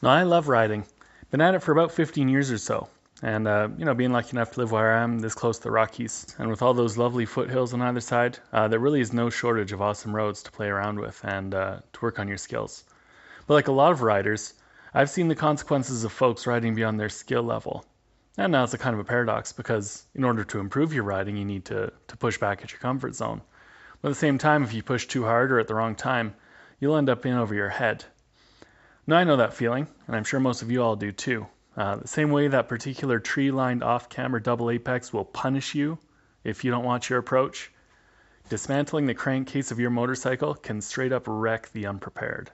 No, I love riding. Been at it for about 15 years or so. And, being lucky enough to live where I am this close to the Rockies, and with all those lovely foothills on either side, there really is no shortage of awesome roads to play around with and to work on your skills. But like a lot of riders, I've seen the consequences of folks riding beyond their skill level. And now it's a kind of a paradox because in order to improve your riding, you need to push back at your comfort zone. But at the same time, if you push too hard or at the wrong time, you'll end up in over your head. Now I know that feeling, and I'm sure most of you all do too. The same way that particular tree-lined off-camber double apex will punish you if you don't watch your approach, dismantling the crankcase of your motorcycle can straight up wreck the unprepared.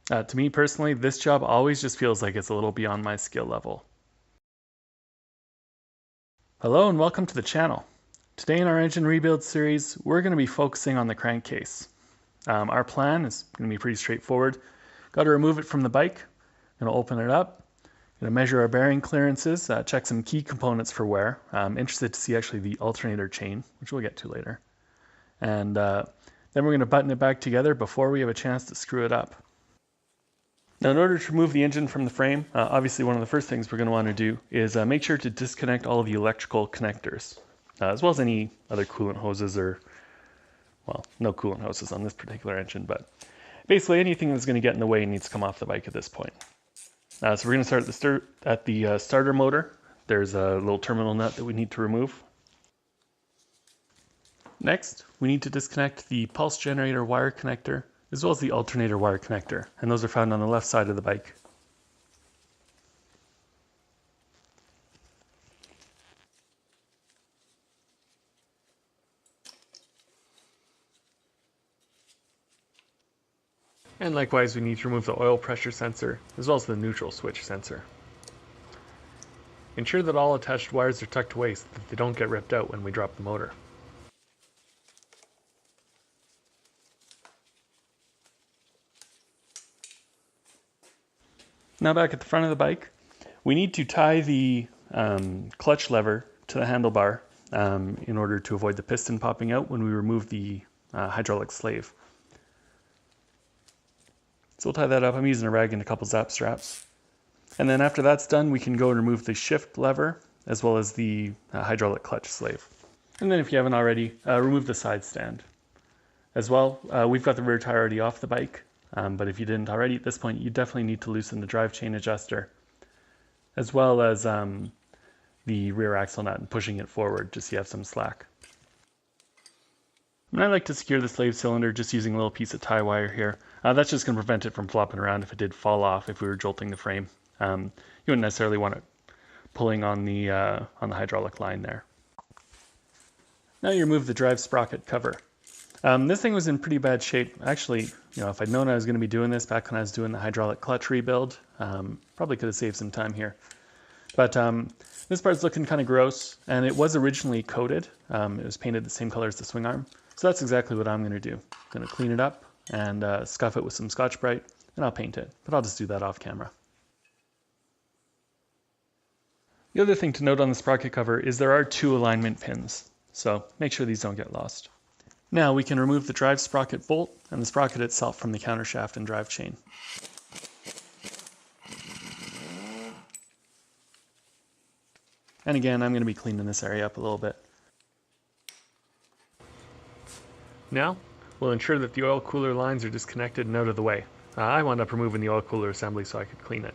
To me personally, this job always just feels like it's a little beyond my skill level. Hello and welcome to the channel. Today in our engine rebuild series, we're going to be focusing on the crankcase. Our plan is going to be pretty straightforward. Got to remove it from the bike, going to open it up, going to measure our bearing clearances, check some key components for wear. I'm interested to see actually the alternator chain, which we'll get to later. And then we're going to button it back together before we have a chance to screw it up. Now in order to remove the engine from the frame, obviously one of the first things we're going to want to do is make sure to disconnect all of the electrical connectors, as well as any other coolant hoses or, well, no coolant hoses on this particular engine, but basically anything that's going to get in the way needs to come off the bike at this point. So we're going to start at the starter motor. There's a little terminal nut that we need to remove. Next, we need to disconnect the pulse generator wire connector as well as the alternator wire connector, and those are found on the left side of the bike. And likewise, we need to remove the oil pressure sensor as well as the neutral switch sensor. Ensure that all attached wires are tucked away so that they don't get ripped out when we drop the motor. Now back at the front of the bike, we need to tie the clutch lever to the handlebar in order to avoid the piston popping out when we remove the hydraulic slave. So we'll tie that up. I'm using a rag and a couple zap straps. And then after that's done, we can go and remove the shift lever as well as the hydraulic clutch slave. And then if you haven't already, remove the side stand. As well, we've got the rear tire already off the bike, but if you didn't already at this point, you definitely need to loosen the drive chain adjuster, as well as the rear axle nut and pushing it forward just so you have some slack. And I like to secure the slave cylinder just using a little piece of tie wire here. That's just going to prevent it from flopping around if it did fall off if we were jolting the frame. You wouldn't necessarily want it pulling on the hydraulic line there. Now you remove the drive sprocket cover. This thing was in pretty bad shape. Actually, if I'd known I was going to be doing this back when I was doing the hydraulic clutch rebuild, probably could have saved some time here. But this part's looking kind of gross, and it was originally coated. It was painted the same color as the swing arm. So that's exactly what I'm going to do. I'm going to clean it up and scuff it with some Scotch-Brite, and I'll paint it. But I'll just do that off camera. The other thing to note on the sprocket cover is there are 2 alignment pins, so make sure these don't get lost. Now we can remove the drive sprocket bolt and the sprocket itself from the countershaft and drive chain. And again, I'm going to be cleaning this area up a little bit. Now, we'll ensure that the oil cooler lines are disconnected and out of the way. I wound up removing the oil cooler assembly so I could clean it.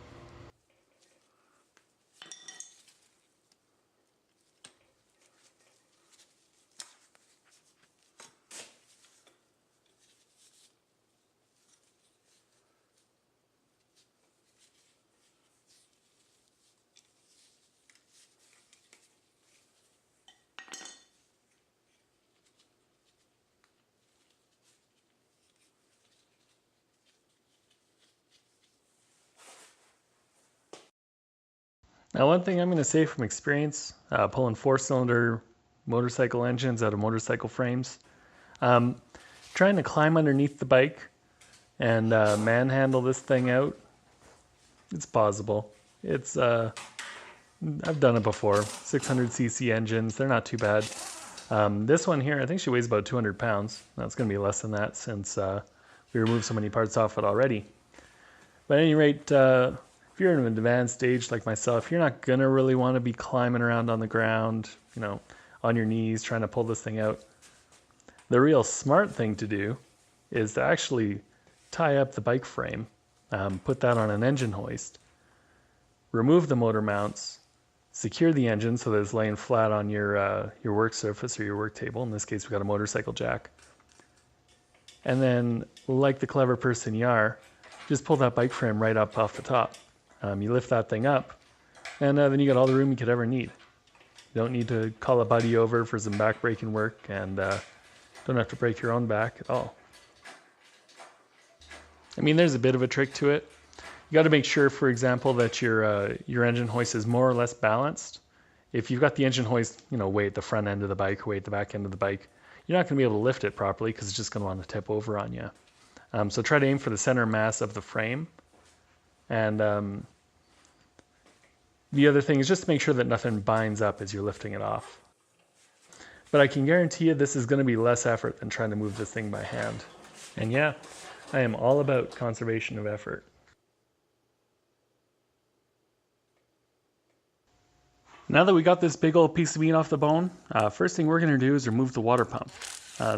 Now one thing I'm going to say from experience, pulling 4-cylinder motorcycle engines out of motorcycle frames, trying to climb underneath the bike and manhandle this thing out, it's possible. It's I've done it before. 600cc engines, they're not too bad. This one here, I think she weighs about 200 pounds. That's going to be less than that since we removed so many parts off it already. But at any rate, if you're in an advanced stage like myself, you're not gonna really want to be climbing around on the ground, on your knees trying to pull this thing out. The real smart thing to do is to actually tie up the bike frame, put that on an engine hoist, remove the motor mounts, secure the engine so that it's laying flat on your work surface or your work table. In this case, we've got a motorcycle jack. And then, like the clever person you are, just pull that bike frame right up off the top. You lift that thing up, and then you got all the room you could ever need. You don't need to call a buddy over for some back-breaking work, and don't have to break your own back at all. I mean, there's a bit of a trick to it. You got to make sure, for example, that your engine hoist is more or less balanced. If you've got the engine hoist, way at the front end of the bike or way at the back end of the bike, you're not going to be able to lift it properly because it's just going to want to tip over on you. So try to aim for the center mass of the frame. And the other thing is just to make sure that nothing binds up as you're lifting it off. But I can guarantee you this is going to be less effort than trying to move this thing by hand. And yeah, I am all about conservation of effort. Now that we got this big old piece of meat off the bone, first thing we're going to do is remove the water pump.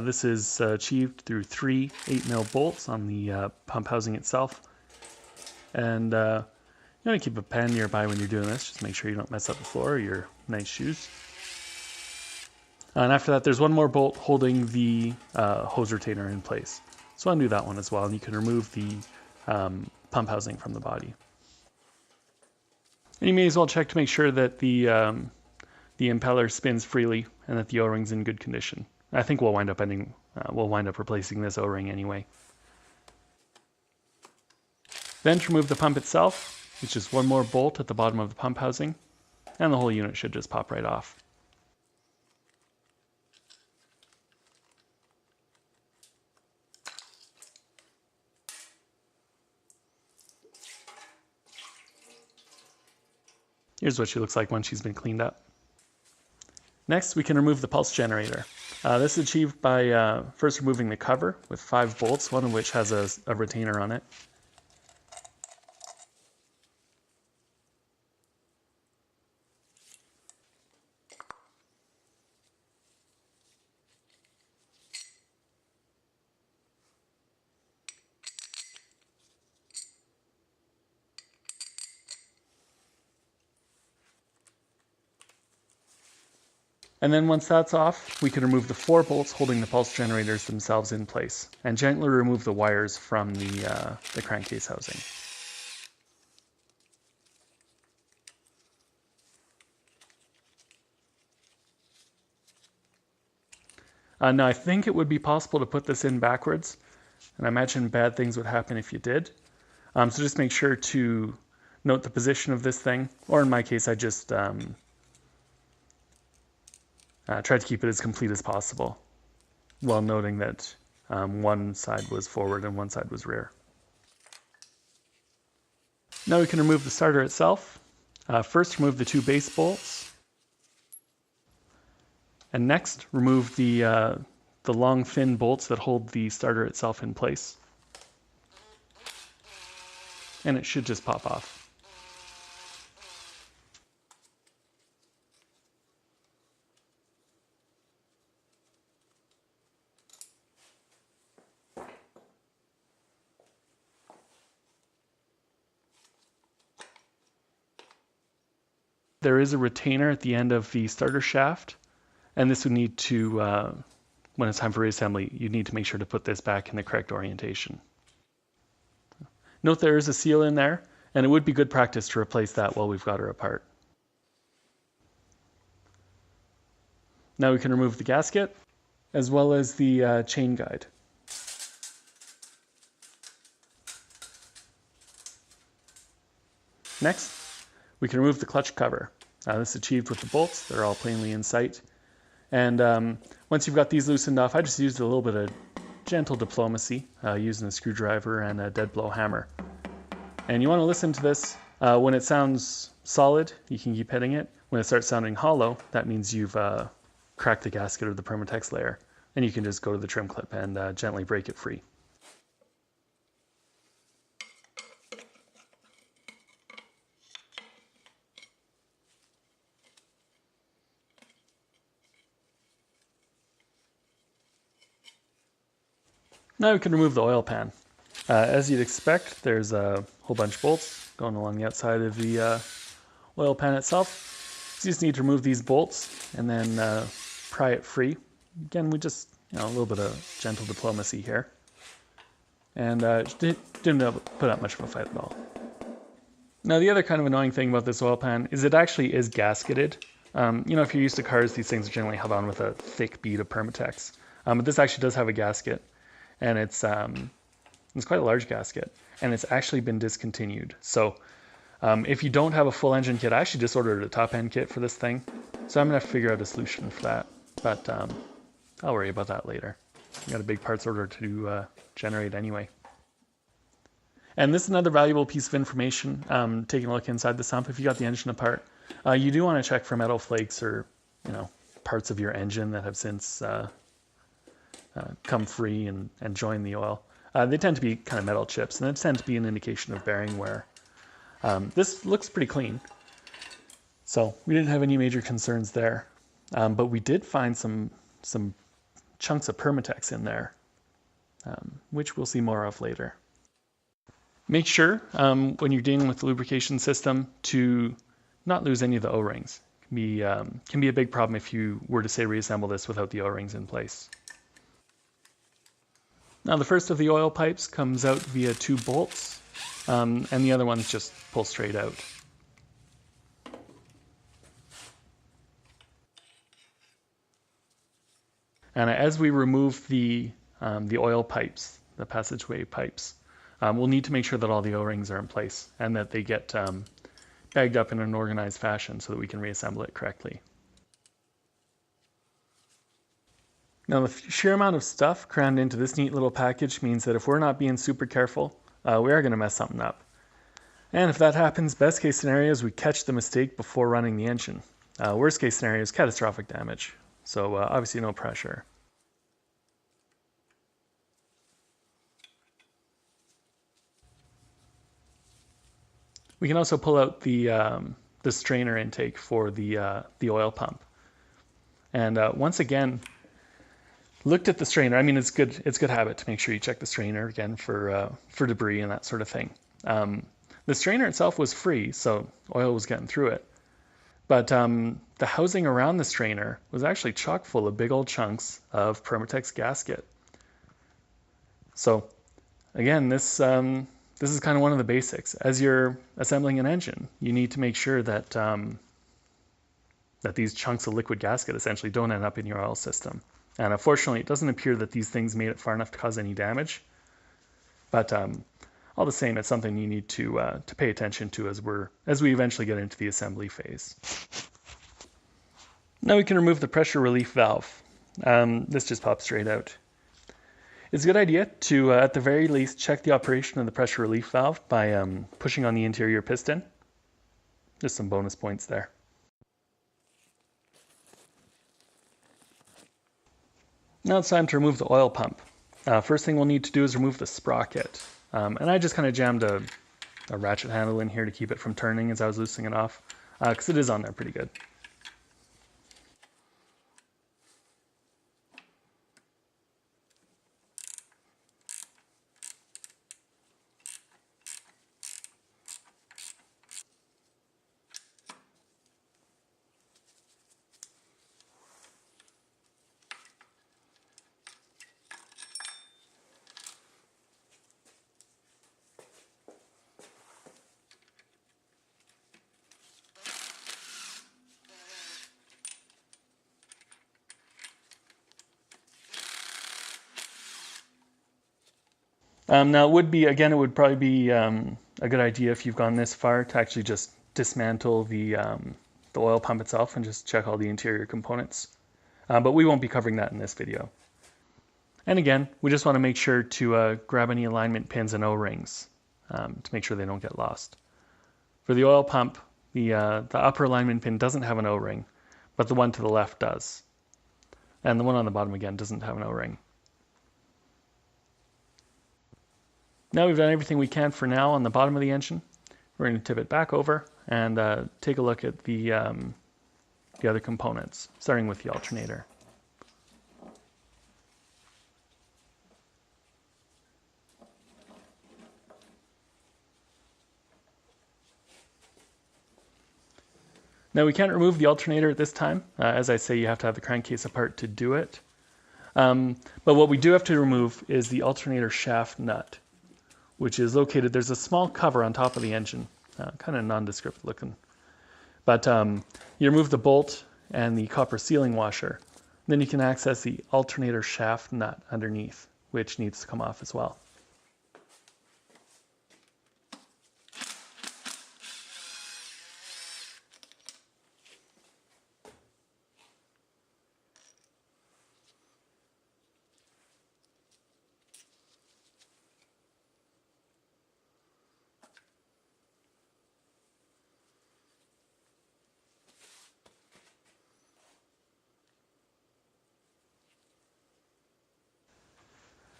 This is achieved through 3 8mm bolts on the pump housing itself. And you want to keep a pen nearby when you're doing this, just make sure you don't mess up the floor or your nice shoes. And after that, there's one more bolt holding the hose retainer in place. So undo that one as well, and you can remove the pump housing from the body. And you may as well check to make sure that the impeller spins freely and that the O-ring's in good condition. I think we'll wind up replacing this O-ring anyway. Then to remove the pump itself, it's just one more bolt at the bottom of the pump housing, and the whole unit should just pop right off. Here's what she looks like once she's been cleaned up. Next, we can remove the pulse generator. This is achieved by first removing the cover with 5 bolts, one of which has a retainer on it. And then once that's off, we can remove the 4 bolts holding the pulse generators themselves in place and gently remove the wires from the crankcase housing. Now I think it would be possible to put this in backwards, and I imagine bad things would happen if you did. So just make sure to note the position of this thing, or in my case I just tried to keep it as complete as possible, while noting that one side was forward and one side was rear. Now we can remove the starter itself. First, remove the 2 base bolts, and next, remove the long, thin bolts that hold the starter itself in place. And it should just pop off. There is a retainer at the end of the starter shaft, and this would need to, when it's time for reassembly, you need to make sure to put this back in the correct orientation. Note there is a seal in there, and it would be good practice to replace that while we've got her apart. Now we can remove the gasket, as well as the chain guide. Next, we can remove the clutch cover. This is achieved with the bolts. They're all plainly in sight. And once you've got these loosened off, I just used a little bit of gentle diplomacy using a screwdriver and a dead blow hammer. And you want to listen to this. When it sounds solid, you can keep hitting it. When it starts sounding hollow, that means you've cracked the gasket or the Permatex layer. And you can just go to the trim clip and gently break it free. Now we can remove the oil pan. As you'd expect, there's a whole bunch of bolts going along the outside of the oil pan itself. So you just need to remove these bolts and then pry it free. Again, we just, a little bit of gentle diplomacy here. And didn't put up much of a fight at all. Now the other kind of annoying thing about this oil pan is it actually is gasketed. If you're used to cars, these things are generally held on with a thick bead of Permatex. But this actually does have a gasket, and it's quite a large gasket, and it's actually been discontinued. So if you don't have a full engine kit, I actually just ordered a top end kit for this thing. So I'm gonna have to figure out a solution for that, but I'll worry about that later. I got a big parts order to generate anyway. And this is another valuable piece of information, taking a look inside the sump. If you got the engine apart, you do want to check for metal flakes or, parts of your engine that have since come free and joined the oil. They tend to be kind of metal chips, and that tends to be an indication of bearing wear. This looks pretty clean, so we didn't have any major concerns there. But we did find some chunks of Permatex in there, which we'll see more of later. Make sure when you're dealing with the lubrication system to not lose any of the O-rings. Can be a big problem if you were to, say, reassemble this without the O-rings in place. Now the first of the oil pipes comes out via 2 bolts, and the other ones just pull straight out. And as we remove the oil pipes, the passageway pipes, we'll need to make sure that all the O-rings are in place and that they get bagged up in an organized fashion so that we can reassemble it correctly. Now the sheer amount of stuff crammed into this neat little package means that if we're not being super careful, we are going to mess something up. And if that happens, best case scenario is we catch the mistake before running the engine. Worst case scenario is catastrophic damage. So obviously no pressure. We can also pull out the strainer intake for the oil pump. And once again, looked at the strainer. I mean, it's good habit to make sure you check the strainer again for debris and that sort of thing. The strainer itself was free, so oil was getting through it. But the housing around the strainer was actually chock full of big old chunks of Permatex gasket. So again, this is kind of one of the basics. As you're assembling an engine, you need to make sure that that these chunks of liquid gasket essentially don't end up in your oil system. And unfortunately, it doesn't appear that these things made it far enough to cause any damage. But all the same, it's something you need to pay attention to as we eventually get into the assembly phase. Now we can remove the pressure relief valve. This just pops straight out. It's a good idea to, at the very least, check the operation of the pressure relief valve by pushing on the interior piston. Just some bonus points there. Now it's time to remove the oil pump. First thing we'll need to do is remove the sprocket. And I just kind of jammed a ratchet handle in here to keep it from turning as I was loosening it off, because it is on there pretty good. Now it would probably be a good idea if you've gone this far to actually just dismantle the oil pump itself and just check all the interior components. But we won't be covering that in this video. And again, we just want to make sure to grab any alignment pins and O-rings to make sure they don't get lost. For the oil pump, the upper alignment pin doesn't have an O-ring, but the one to the left does. And the one on the bottom again doesn't have an O-ring. Now we've done everything we can for now on the bottom of the engine. We're going to tip it back over and take a look at the other components, starting with the alternator. Now we can't remove the alternator at this time. As I say, you have to have the crankcase apart to do it. But what we do have to remove is the alternator shaft nut, which is located, there's a small cover on top of the engine, kind of nondescript looking. But you remove the bolt and the copper sealing washer. Then you can access the alternator shaft nut underneath, which needs to come off as well.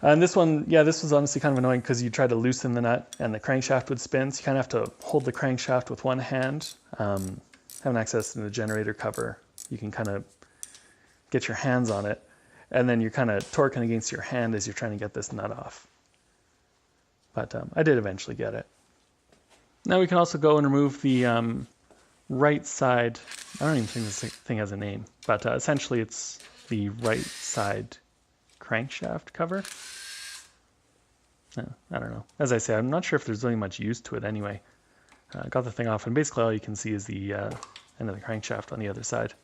And this one, yeah, this was honestly kind of annoying because you try to loosen the nut and the crankshaft would spin. So you kind of have to hold the crankshaft with one hand. Having access to the generator cover, you can kind of get your hands on it. And then you're kind of torquing against your hand as you're trying to get this nut off. But I did eventually get it. Now we can also go and remove the right side. I don't even think this thing has a name, but essentially it's the right side crankshaft cover. I don't know. As I say, I'm not sure if there's really much use to it anyway. I got the thing off, and basically all you can see is the end of the crankshaft on the other side.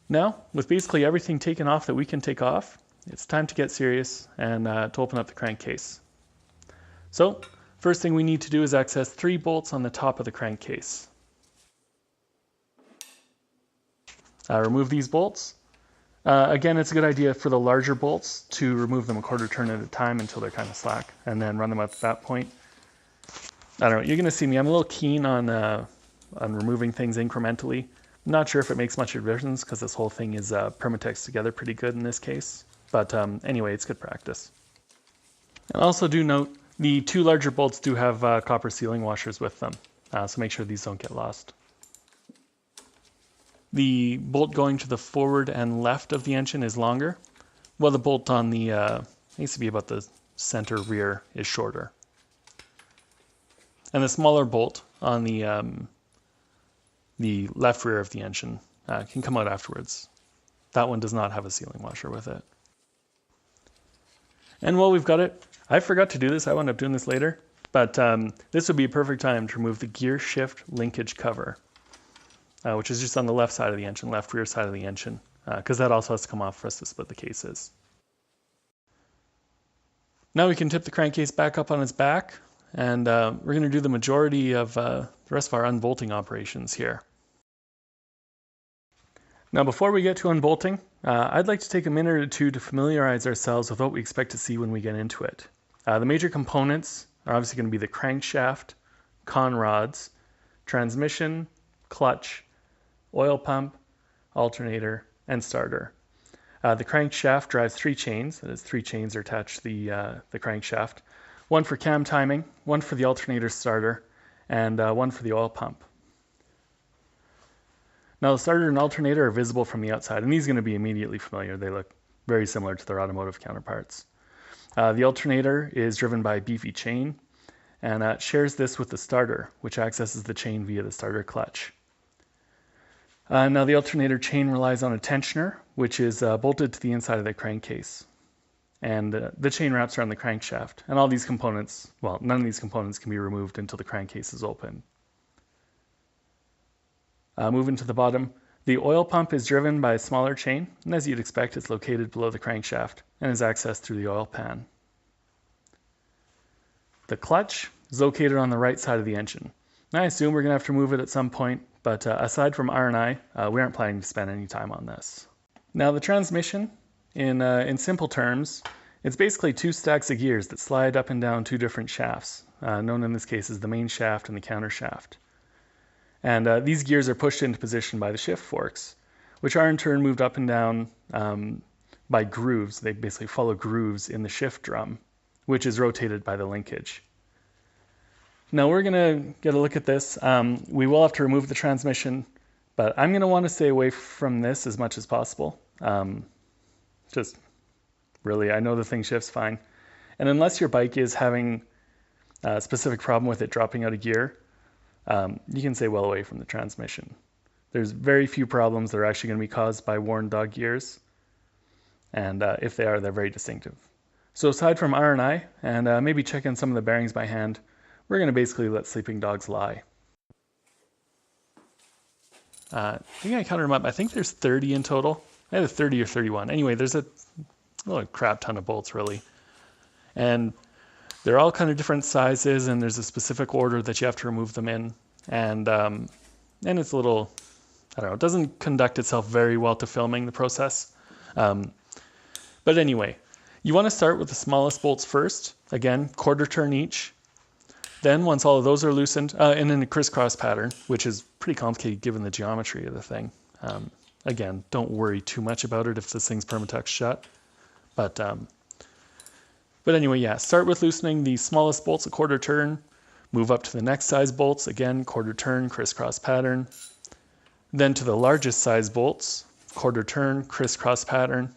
Now, with basically everything taken off that we can take off, it's time to get serious and to open up the crankcase. So, first thing we need to do is access 3 bolts on the top of the crankcase. Remove these bolts. Again, it's a good idea for the larger bolts to remove them a quarter turn at a time until they're kind of slack, and then run them up at that point. I don't know, you're going to see me, I'm a little keen on removing things incrementally. I'm not sure if it makes much of a difference because this whole thing is permatex together pretty good in this case, but anyway, it's good practice. And also do note, the 2 larger bolts do have copper sealing washers with them, so make sure these don't get lost. The bolt going to the forward and left of the engine is longer, while the bolt on the, needs to be about the center rear, is shorter. And the smaller bolt on the left rear of the engine can come out afterwards. That one does not have a sealing washer with it. And while we've got it, I forgot to do this, I wound up doing this later, but this would be a perfect time to remove the gear shift linkage cover. Which is just on the left side of the engine, left rear side of the engine, because that also has to come off for us to split the cases. Now we can tip the crankcase back up on its back, and we're going to do the majority of the rest of our unbolting operations here. Now before we get to unbolting, I'd like to take a minute or two to familiarize ourselves with what we expect to see when we get into it. The major components are obviously going to be the crankshaft, con rods, transmission, clutch, oil pump, alternator, and starter. The crankshaft drives 3 chains. That is, 3 chains are attached to the crankshaft. 1 for cam timing, 1 for the alternator starter, and 1 for the oil pump. Now the starter and alternator are visible from the outside, and these are going to be immediately familiar. They look very similar to their automotive counterparts. The alternator is driven by a beefy chain, and shares this with the starter, which accesses the chain via the starter clutch. Now the alternator chain relies on a tensioner, which is bolted to the inside of the crankcase. And the chain wraps around the crankshaft. And all these components, well, none of these components can be removed until the crankcase is open. Moving to the bottom, the oil pump is driven by a smaller chain, and as you'd expect, it's located below the crankshaft and is accessed through the oil pan. The clutch is located on the right side of the engine. I assume we're going to have to remove it at some point, but aside from R&I, we aren't planning to spend any time on this. Now the transmission, in simple terms, it's basically 2 stacks of gears that slide up and down 2 different shafts, known in this case as the main shaft and the counter shaft. And these gears are pushed into position by the shift forks, which are in turn moved up and down by grooves. They basically follow grooves in the shift drum, which is rotated by the linkage. Now we're going to get a look at this. We will have to remove the transmission, but I'm going to want to stay away from this as much as possible. Just really, I know the thing shifts fine. And unless your bike is having a specific problem with it dropping out of gear, you can stay well away from the transmission. There's very few problems that are actually going to be caused by worn dog gears, and if they are, they're very distinctive. So aside from R&I and maybe checking some of the bearings by hand, we're going to basically let sleeping dogs lie. I think I counted them up. I think there's 30 in total. Either 30 or 31. Anyway, there's a crap ton of bolts really. And they're all kind of different sizes, and there's a specific order that you have to remove them in. And it's a little, I don't know, it doesn't conduct itself very well to filming the process. But anyway, you want to start with the smallest bolts first. Again, quarter turn each. Then once all of those are loosened, and in a crisscross pattern, which is pretty complicated given the geometry of the thing. Again, don't worry too much about it if this thing's permatux shut. But anyway, yeah, start with loosening the smallest bolts a quarter turn, move up to the next size bolts, again, quarter turn, crisscross pattern. Then to the largest size bolts, quarter turn, crisscross pattern.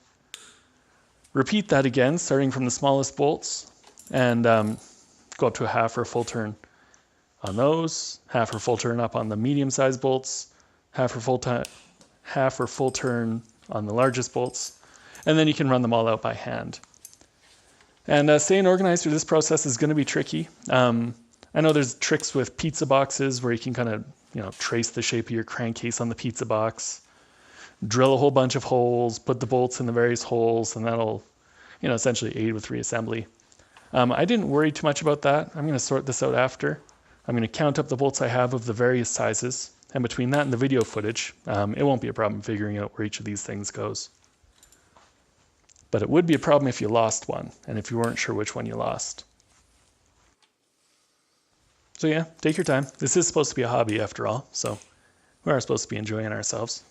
Repeat that again, starting from the smallest bolts, and go up to a half or full turn on those, half or full turn up on the medium sized bolts, half or full turn on the largest bolts, and then you can run them all out by hand. And staying organized through this process is going to be tricky. I know there's tricks with pizza boxes where you can kind of trace the shape of your crankcase on the pizza box, drill a whole bunch of holes, put the bolts in the various holes, and that'll essentially aid with reassembly. I didn't worry too much about that. I'm going to sort this out after. I'm going to count up the bolts I have of the various sizes, and between that and the video footage, it won't be a problem figuring out where each of these things goes. But it would be a problem if you lost one, and if you weren't sure which one you lost. So yeah, take your time. This is supposed to be a hobby after all, so we are supposed to be enjoying ourselves.